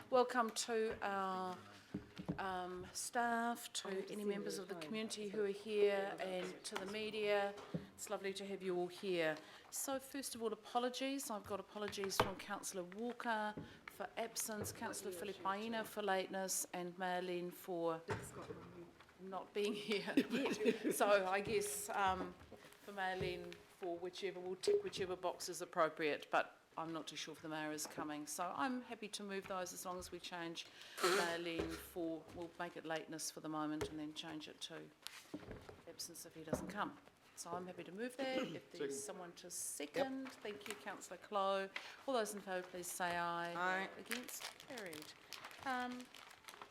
welcome to our staff, to any members of the community who are here, and to the media. It's lovely to have you all here. So first of all, apologies. I've got apologies from Councillor Walker for absence, Councillor Filipaina for lateness, and Marlene for not being here yet. So I guess for Marlene, for whichever, we'll tick whichever box is appropriate, but I'm not too sure if the mayor is coming. So I'm happy to move those as long as we change Marlene for, we'll make it lateness for the moment and then change it to absence if he doesn't come. So I'm happy to move that. If there's someone to second, thank you, Councillor Clow. All those in favour, please say aye. Aye. Against? Carried.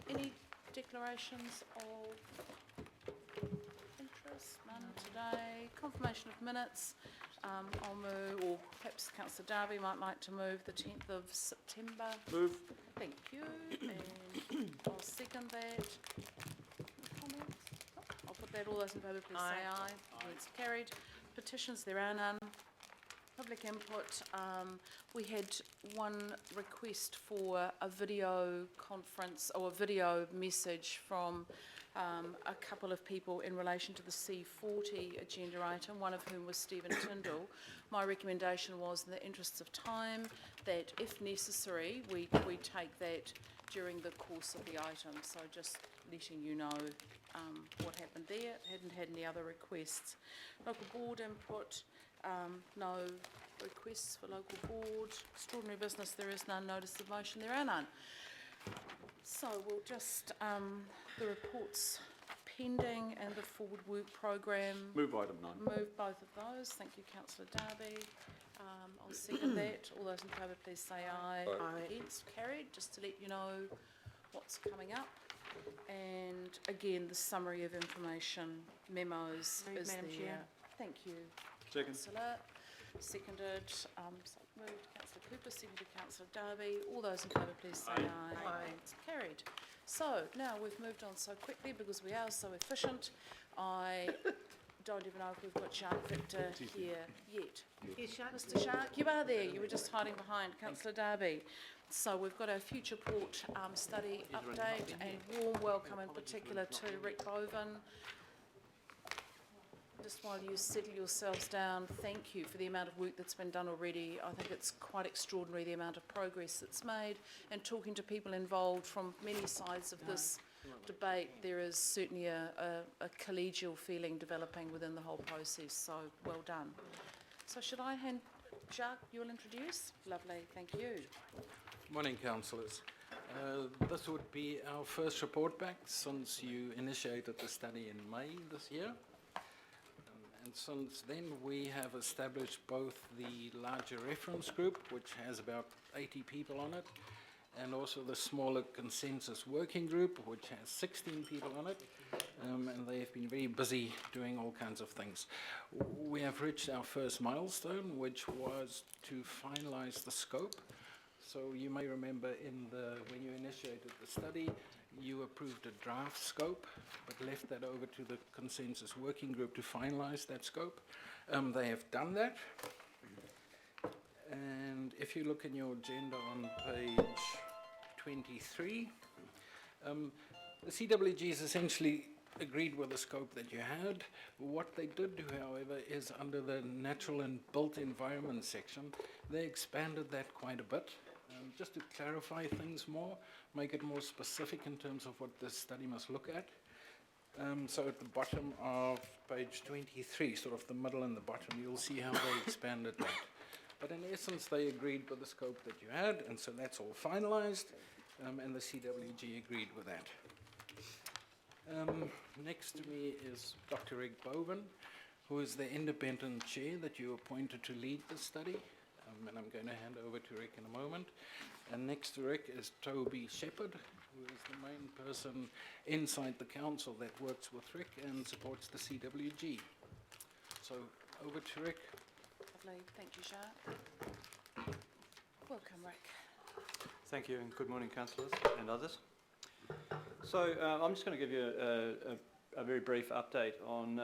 Any declarations of interest? None today. Confirmation of minutes. I'll move, or perhaps Councillor Darby might like to move the 10th of September. Move. Thank you. And I'll second that. Comments? I'll put that. All those in favour, please say aye. It's carried. Petitions, there are none. Public input. We had one request for a video conference or a video message from a couple of people in relation to the C40 agenda item, one of whom was Stephen Tyndall. My recommendation was, in the interests of time, that if necessary, we take that during the course of the item. So just letting you know what happened there. Hadn't had any other requests. Local board input. No requests for local board. Extraordinary business, there is none. Notice of motion, there are none. So we'll just, the reports pending and the forward work programme. Move item 9. Move both of those. Thank you, Councillor Darby. I'll second that. All those in favour, please say aye. Aye. Against? Carried. Just to let you know what's coming up. And again, the summary of information memos is Madam there. Chair. Thank you. Second. Councillor. Seconded. So moved. Councillor Cooper. Seconded. Councillor Darby. All those in favour, please say aye. Aye. It's carried. So now we've moved on so quickly because we are so efficient. I don't even know if we've got Shark Victor here yet. Yes, Shark. Mr. Shark, you are there. You were just hiding behind Councillor Darby. So we've got our Future Port study update, and warm welcome in particular to Rick Boven. Just while you settle yourselves down, thank you for the amount of work that's been done already. I think it's quite extraordinary the amount of progress that's made, and talking to people involved from many sides of this debate, there is certainly a collegial feeling developing within the whole process, so well done. So should I hand, Jacques, you'll introduce? Lovely, thank you. Morning, councillors. This would be our first report back since you initiated the study in May this year. And since then, we have established both the larger reference group, which has about 80 people on it, and also the smaller consensus working group, which has 16 people on it, and they have been very busy doing all kinds of things. We have reached our first milestone, which was to finalize the scope. So you may remember when you initiated the study, you approved a draft scope, but left that over to the consensus working group to finalize that scope. They have done that. And if you look in your agenda on page 23, the CWG has essentially agreed with the scope that you had. What they did do, however, is under the natural and built environment section, they expanded that quite a bit. Just to clarify things more, make it more specific in terms of what this study must look at. So at the bottom of page 23, sort of the middle and the bottom, you'll see how they expanded that. But in essence, they agreed with the scope that you had, and so that's all finalized, and the CWG agreed with that. Next to me is Dr. Rick Boven, who is the independent chair that you appointed to lead the study. And I'm going to hand over to Rick in a moment. And next to Rick is Toby Shepherd, who is the main person inside the council that works with Rick and supports the CWG. So over to Rick. Lovely, thank you, Jacques. Welcome, Rick. Thank you, and good morning, councillors and others. So I'm just going to give you a very brief update on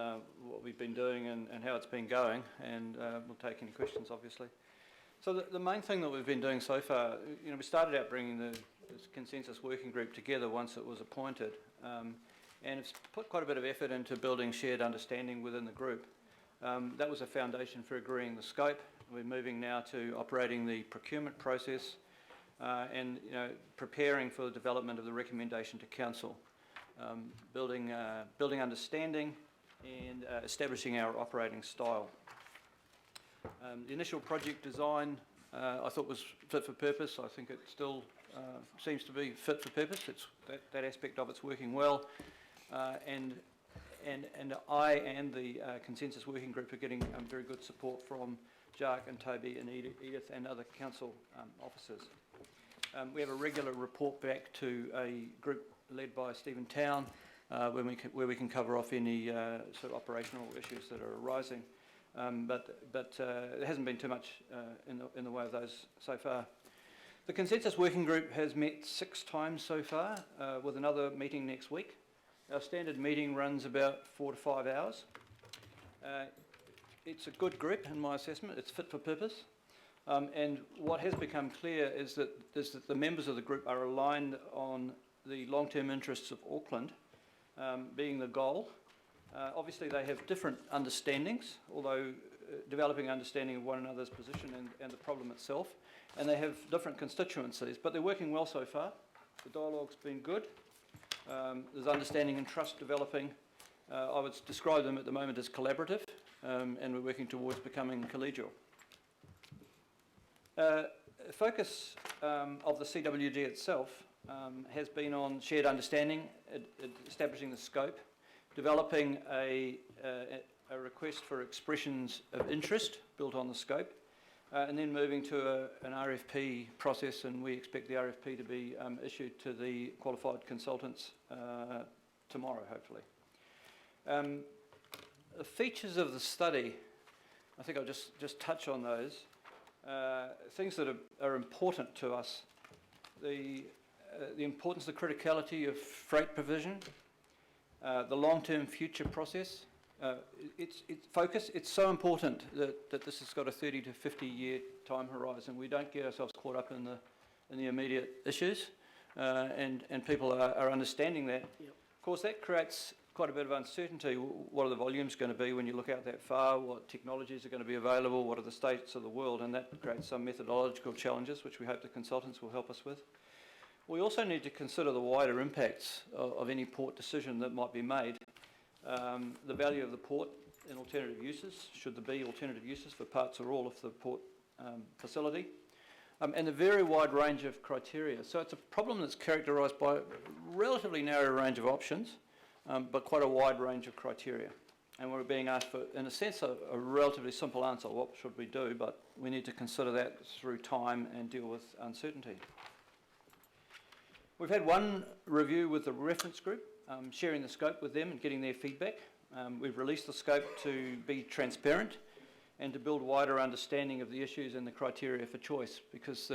what we've been doing and how it's been going, and we'll take any questions, obviously. So the main thing that we've been doing so far, we started out bringing the this consensus working group together once it was appointed, and it's put quite a bit of effort into building shared understanding within the group. That was a foundation for agreeing the scope. We're moving now to operating the procurement process and preparing for the development of the recommendation to council, building understanding and establishing our operating style. The initial project design I thought was fit for purpose. I think it still seems to be fit for purpose. It's that aspect of it's working well, and I and the consensus working group are getting very good support from Jack and Toby and Edith and other council officers. We have a regular report back to a group led by Stephen Town, where we can cover off any sort of operational issues that are arising. But there hasn't been too much in the way of those so far. The consensus working group has met 6 times so far, with another meeting next week. Our standard meeting runs about 4 to 5 hours. It's a good group in my assessment. It's fit for purpose. And what has become clear is that the members of the group are aligned on the long-term interests of Auckland being the goal. Obviously they have different understandings, although developing understanding of one another's position and the problem itself, and they have different constituencies, but they're working well so far. The dialogue's been good. There's understanding and trust developing. I would describe them at the moment as collaborative, and we're working towards becoming collegial. Focus of the CWG itself has been on shared understanding, establishing the scope, developing a request for expressions of interest built on the scope, and then moving to an RFP process, and we expect the RFP to be issued to the qualified consultants tomorrow, hopefully. The features of the study, I think I'll just touch on those. Things that are important to us. The importance, the criticality of freight provision, the long-term future process. Its focus, it's so important that this has got a 30 to 50 year time horizon. We don't get ourselves caught up in the immediate issues, and people are understanding that. Yep. Of course, that creates quite a bit of uncertainty. What are the volumes going to be when you look out that far? What technologies are going to be available? What are the states of the world? And that creates some methodological challenges, which we hope the consultants will help us with. We also need to consider the wider impacts of any port decision that might be made. The value of the port and alternative uses, should there be alternative uses for parts or all of the port facility, and a very wide range of criteria. So it's a problem that's characterised by a relatively narrow range of options, but quite a wide range of criteria. And we're being asked for, in a sense, a relatively simple answer. What should we do? But we need to consider that through time and deal with uncertainty. We've had one review with the reference group, sharing the scope with them and getting their feedback. We've released the scope to be transparent and to build wider understanding of the issues and the criteria for choice, because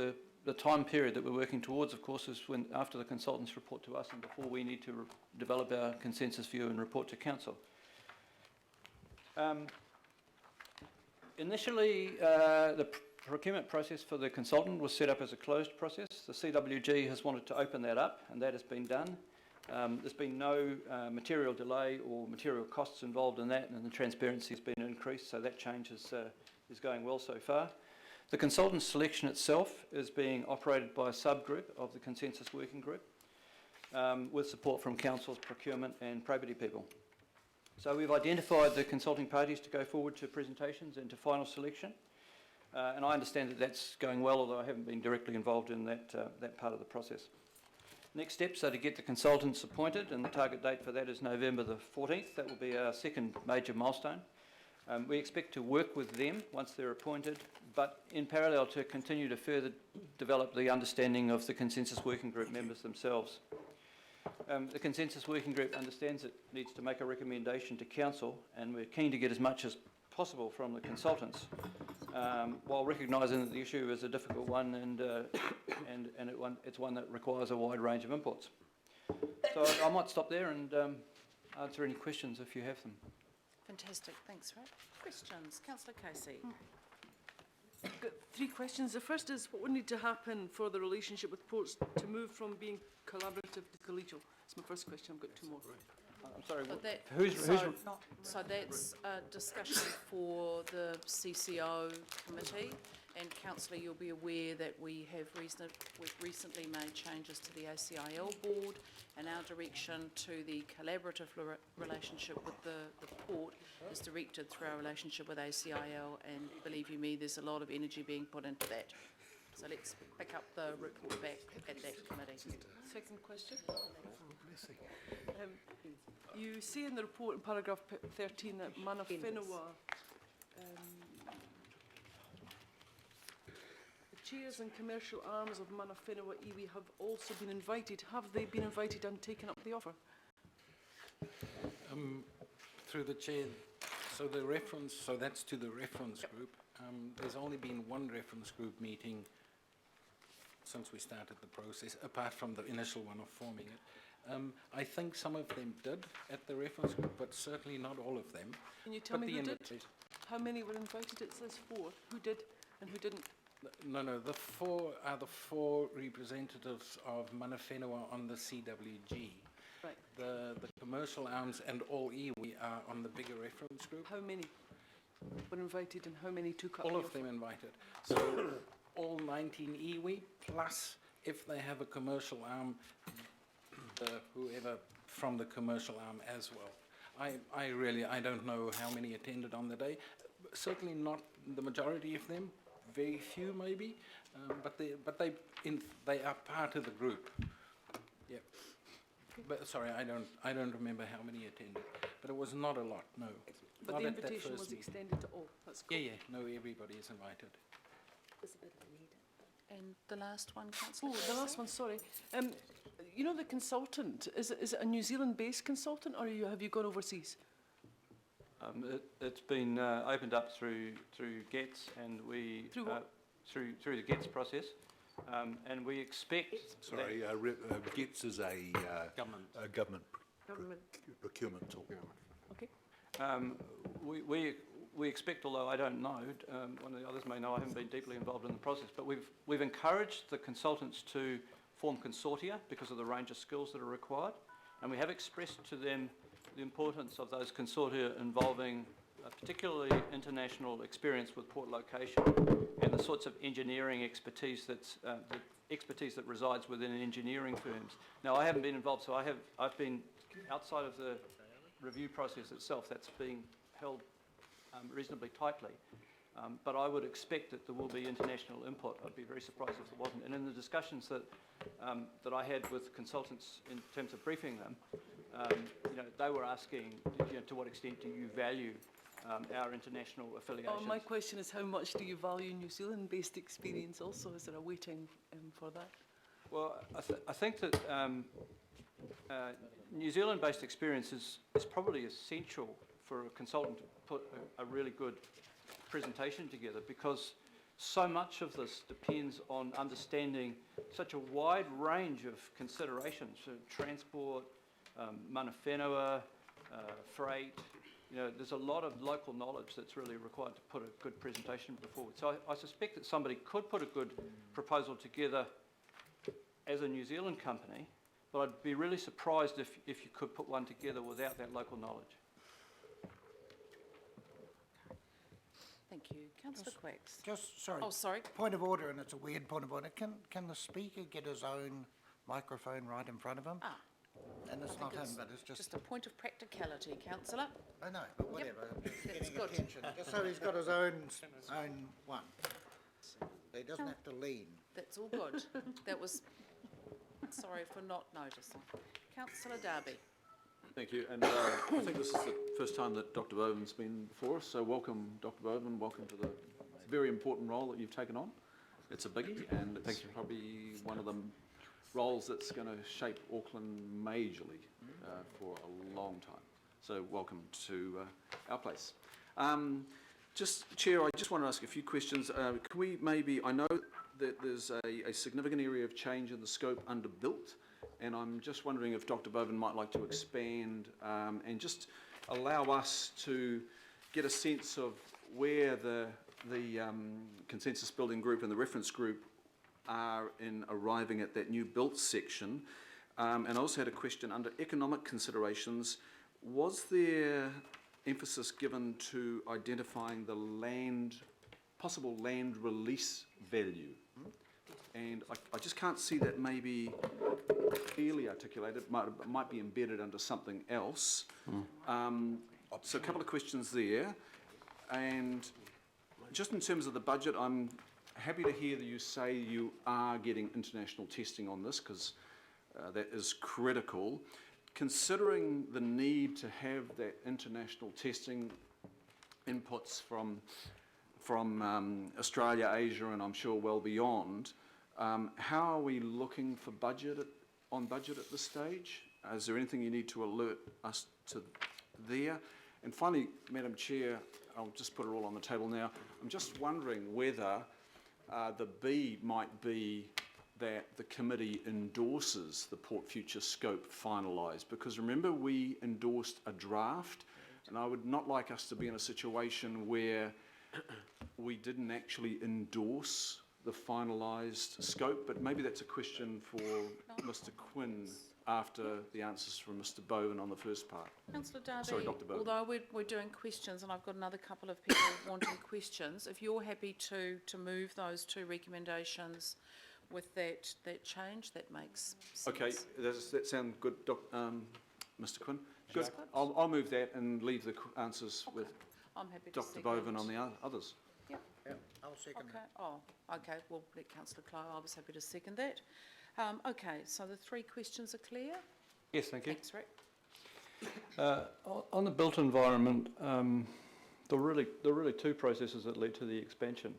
the time period that we're working towards, of course, is when after the consultants report to us and before we need to develop our consensus view and report to council. Initially, the procurement process for the consultant was set up as a closed process. The CWG has wanted to open that up, and that has been done. There's been no material delay or material costs involved in that, and the transparency has been increased, so that change is going well so far. The consultant selection itself is being operated by a subgroup of the consensus working group, with support from council's procurement and probity people. So we've identified the consulting parties to go forward to presentations and to final selection, and I understand that that's going well, although I haven't been directly involved in that part of the process. Next steps are to get the consultants appointed, and the target date for that is November the 14th. That will be our second major milestone. We expect to work with them once they're appointed, but in parallel to continue to further develop the understanding of the consensus working group members themselves. The consensus working group understands it needs to make a recommendation to council, and we're keen to get as much as possible from the consultants, while recognising that the issue is a difficult one and it's one that requires a wide range of inputs. So I might stop there and answer any questions if you have them. Fantastic, thanks, Ray. Questions? Councillor Casey. I've got 3 questions. The first is, what would need to happen for the relationship with ports to move from being collaborative to collegial? That's my first question. I've got 2 more. I'm sorry, So that- who's So that's a discussion for the CCO committee. And councillor, you'll be aware that we've recently made changes to the ACIL board, and our direction to the collaborative relationship with the port is directed through our relationship with ACIL, and believe you me, there's a lot of energy being put into that. So let's pick up the report back at that committee. Second question. You say in the report in paragraph 13 that Mana Whenua, the chairs and commercial arms of Mana Whenua iwi have also been invited. Have they been invited and taken up the offer? Through the chair, so the reference, so that's to the reference group. There's only been one reference group meeting since we started the process, apart from the initial one of forming it. I think some of them did at the reference group, but certainly not all of them. Can you tell But me the who did? invitation- How many were invited? It says 4. Who did and who didn't? No, the 4 are the 4 representatives of Mana Whenua on the CWG. Right. The commercial arms and all iwi are on the bigger reference group. How many were invited and how many took up All the of offer? them invited. So all 19 iwi, plus if they have a commercial arm, whoever from the commercial arm as well. I don't know how many attended on the day. Certainly not the majority of them, very few maybe, but they are part of the group. Yeah. But sorry, I don't remember how many attended, but it was not a lot, no. But Not the at that invitation first was meeting. extended to all. That's cool. Yeah, no, everybody is invited. And the last one, councillor? Oh, the last one, sorry. You know the consultant, is it a New Zealand-based consultant or have you gone overseas? It's been opened up through GETS, and we Through what? through the GETS process, and we expect. Sorry, GETS is a government procurement tool. Okay. We expect, although I don't know, one of the others may know, I haven't been deeply involved in the process, but we've encouraged the consultants to form consortia because of the range of skills that are required, and we have expressed to them the importance of those consortia involving particularly international experience with port location and the sorts of engineering expertise that's the expertise that resides within engineering firms. Now, I haven't been involved, so I've been outside of the review process itself. That's being held reasonably tightly. But I would expect that there will be international input. I'd be very surprised if there wasn't. And in the discussions that I had with consultants in terms of briefing them, they were asking, to what extent do you value our international affiliations? Oh, my question is, how much do you value New Zealand-based experience also? Is there a weighting for that? Well, I think that New Zealand-based experience is probably essential for a consultant to put a really good presentation together, because so much of this depends on understanding such a wide range of considerations, so transport, mana whenua, freight. There's a lot of local knowledge that's really required to put a good presentation forward. So I suspect that somebody could put a good proposal together as a New Zealand company, but I'd be really surprised if you could put one together without that local knowledge. Thank you. Councillor Quacks? Sorry. Oh, sorry. Point of order, and it's a weird point of order. Can the speaker get his own microphone right in front of him? Ah. And it's I not think him, but it's just... Just a point of practicality, councillor. I know, but whatever. Just That's getting good. attention. Just so he's got his own one. He doesn't have to lean. That's all good. That was, sorry for not noticing. Councillor Darby. Thank you, and I think this is the first time that Dr. Boven's been before us, so welcome, Dr. Boven, welcome to the very important role that you've taken on. It's a biggie, and it's probably one of the roles that's going to shape Auckland majorly for a long time. So welcome to our place. Chair, I just want to ask a few questions. Can we maybe, I know that there's a significant area of change in the scope under built, and I'm just wondering if Dr. Boven might like to expand and just allow us to get a sense of where the the consensus building group and the reference group are in arriving at that new built section. And I also had a question under economic considerations. Was there emphasis given to identifying the possible land release value? And I just can't see that maybe clearly articulated. It might be embedded under something else. So a couple of questions there. And just in terms of the budget, I'm happy to hear that you say you are getting international testing on this, because that is critical. Considering the need to have that international testing, inputs from Australia, Asia, and I'm sure well beyond, how are we looking for on budget at this stage? Is there anything you need to alert us to there? And finally, Madam Chair, I'll just put it all on the table now. I'm just wondering whether the B might be that the committee endorses the Port Future scope finalised, because remember we endorsed a draft, and I would not like us to be in a situation where we didn't actually endorse the finalised scope, but maybe that's a question for Mr Quinn after the answers from Mr Bowen on the first part. Councillor Darby, Sorry, Dr Bowen. although we're doing questions, and I've got another couple of people wanting questions, if you're happy to move those two recommendations with that change, that makes sense. Okay, does that sound good, Mr Quinn? Good. Good. I'll move that and leave the answers with I'm happy to Dr second. Bowen on the others. Yep. Yeah, I'll second Okay. that. Oh, okay. We'll let Councillor Clow. I was happy to second that. Okay. So the three questions are clear. Yes, thank you. Thanks, Rick. On the built environment, there were really two processes that led to the expansion.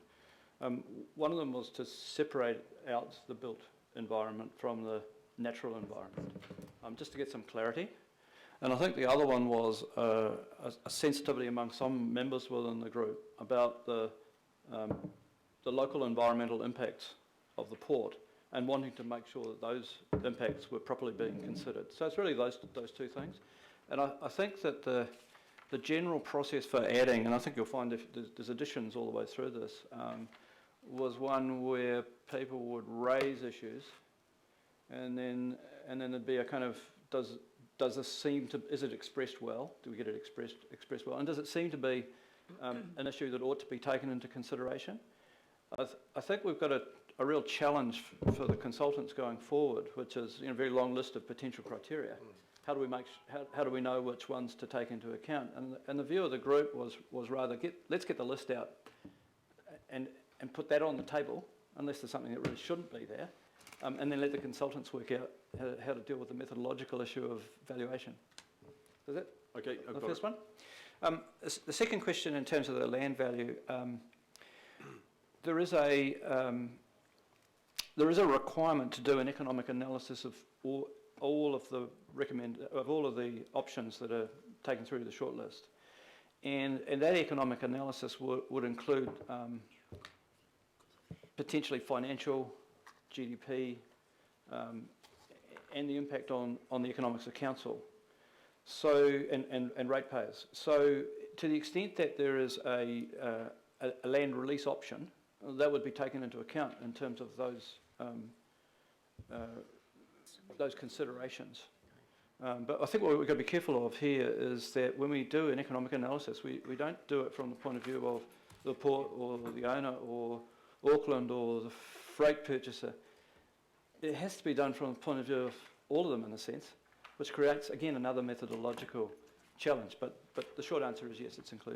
One of them was to separate out the built environment from the natural environment, just to get some clarity. And I think the other one was a sensitivity among some members within the group about the local environmental impacts of the port, and wanting to make sure that those impacts were properly being considered. So it's really those two things. And I think that the general process for adding, and I think you'll find if there's additions all the way through this, was one where people would raise issues, and then there'd be a kind of, does this seem to, is it expressed well? Do we get it expressed well? And does it seem to be an issue that ought to be taken into consideration? I think we've got a real challenge for the consultants going forward, which is a very long list of potential criteria. How do we know which ones to take into account? And the view of the group was rather let's get the list out and put that on the table, unless there's something that really shouldn't be there, and then let the consultants work out how to deal with the methodological issue of valuation. Is that Okay, I've the got first it. one? The second question in terms of the land value, there is a requirement to do an economic analysis of all of the options that are taken through the shortlist, and that economic analysis would include potentially financial, GDP, and the impact on the economics of council, so and ratepayers. So to the extent that there is a land release option, that would be taken into account in terms of those considerations. But I think what we've got to be careful of here is that when we do an economic analysis, we don't do it from the point of view of the port or the owner or Auckland or the freight purchaser. It has to be done from the point of view of all of them, in a sense, which creates, again, another methodological challenge. But the short answer is yes, it's included.